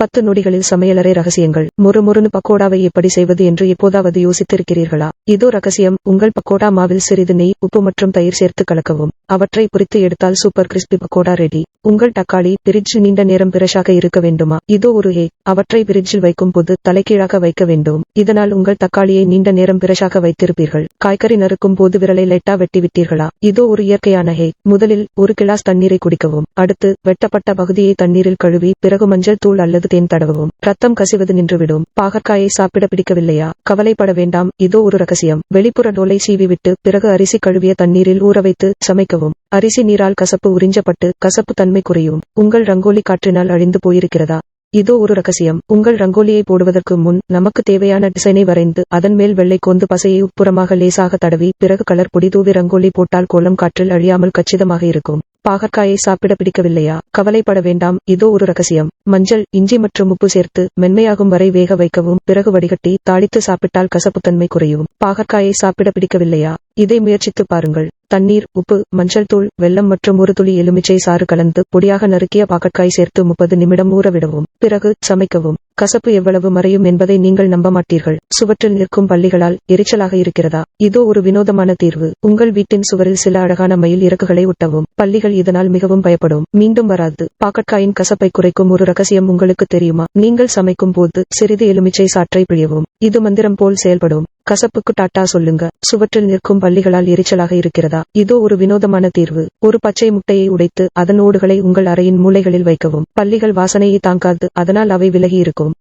10 நொடிகளில் சமையலறை ரகசியங்கள். மொறுமொறுன்னு பக்கோடாவை எப்படி செய்வது என்று எப்போதாவது யோசித்திருக்கிறீர்களா? இதோ ரகசியம். உங்கள் பக்கோடா மாவில் சிறிது நெய், உப்பு மற்றும் தயிர் சேர்த்து கலக்கவும். அவற்றை பொரித்து எடுத்தால் சூப்பர் கிறிஸ்பி பக்கோடா ரெடி. உங்கள் தக்காளி பிரிட்ஜில் நீண்ட நேரம் பிரஷாக இருக்க வேண்டுமா? இதோ ஒரு ஹேக். அவற்றை பிரிட்ஜில் வைக்கும் போது தலைகீழாக வைக்க வேண்டும். இதனால் உங்கள் தக்காளியை நீண்ட நேரம் பிரஷாக வைத்திருப்பீர்கள். காய்கறி நறுக்கும் போது விரலை லைட்டா வெட்டி விட்டீர்களா? இதோ ஒரு இயற்கையான ஹேக். முதலில் 1 கிளாஸ் தண்ணீரை குடிக்கவும். அடுத்து வெட்டப்பட்ட பகுதியை தண்ணீரில் கழுவி பிறகு மஞ்சள் தூள் அல்லது தேன் தடவவும். ரத்தம் கசிவது நின்றுவிடும். பாகற்காயை சாப்பிட பிடிக்கவில்லையா? கவலைப்பட வேண்டாம். இதோ ஒரு ரகசியம். வெளிப்புற தோலை சீவிவிட்டு பிறகு அரிசி கழுவிய தண்ணீரில் ஊற வைத்து சமைக்கவும். அரிசி நீரால் கசப்பு உறிஞ்சப்பட்டு கசப்பு தன்மை குறையும். உங்கள் ரங்கோலி காற்றினால் அழிந்து போயிருக்கிறதா? இதோ ஒரு ரகசியம். உங்கள் ரங்கோலியை போடுவதற்கு முன் நமக்கு தேவையான டிசைனை வரைந்து அதன் மேல் வெள்ளை கோந்து பசையை உட்புறமாக லேசாக தடவி பிறகு கலர் பொடி தூவி ரங்கோலி போட்டால் கோலம் காற்றில் அழியாமல் கச்சிதமாக இருக்கும். பாகற்காயை சாப்பிட பிடிக்கவில்லையா? கவலைப்பட வேண்டாம். இதோ ஒரு ரகசியம். மஞ்சள், இஞ்சி மற்றும் உப்பு சேர்த்து மென்மையாகும் வரை வேக வைக்கவும். பிறகு வடிகட்டி தாளித்து சாப்பிட்டால் கசப்புத்தன்மை குறையும். பாகற்காயை சாப்பிட பிடிக்கவில்லையா? இதை முயற்சித்து பாருங்கள். தண்ணீர், உப்பு, மஞ்சள் தூள், வெல்லம் மற்றும் ஒரு துளி எலுமிச்சை சாறு கலந்து பொடியாக நறுக்கிய பாகற்காய் சேர்த்து 30 நிமிடம் ஊறவிடவும். பிறகு சமைக்கவும். கசப்பு எவ்வளவு மறையும் என்பதை நீங்கள் நம்ப மாட்டீர்கள். சுவற்றில் நிற்கும் பல்லிகளால் எரிச்சலாக இருக்கிறதா? இதோ ஒரு வினோதமான தீர்வு. உங்கள் வீட்டின் சுவரில் சில அழகான மயில் இறக்குகளை ஒட்டவும். பல்லிகள் இதனால் மிகவும் பயப்படும். மீண்டும் வராது. பாகற்காயின் கசப்பை குறைக்கும் ஒரு ரகசியம் உங்களுக்கு தெரியுமா? நீங்கள் சமைக்கும் போது சிறிது எலுமிச்சை சாற்றை பிழியவும். இது மந்திரம் போல் செயல்படும். கசப்புக்கு டாட்டா சொல்லுங்க. சுவற்றில் நிற்கும் பல்லிகளால் எரிச்சலாக இருக்கிறதா? இதோ ஒரு வினோதமான தீர்வு. ஒரு பச்சை முட்டையை உடைத்து அதன் ஓடுகளை உங்கள் அறையின் மூலைகளில் வைக்கவும். பல்லிகள் வாசனையை தாங்காது, அதனால் அவை விலகி இருக்கும்.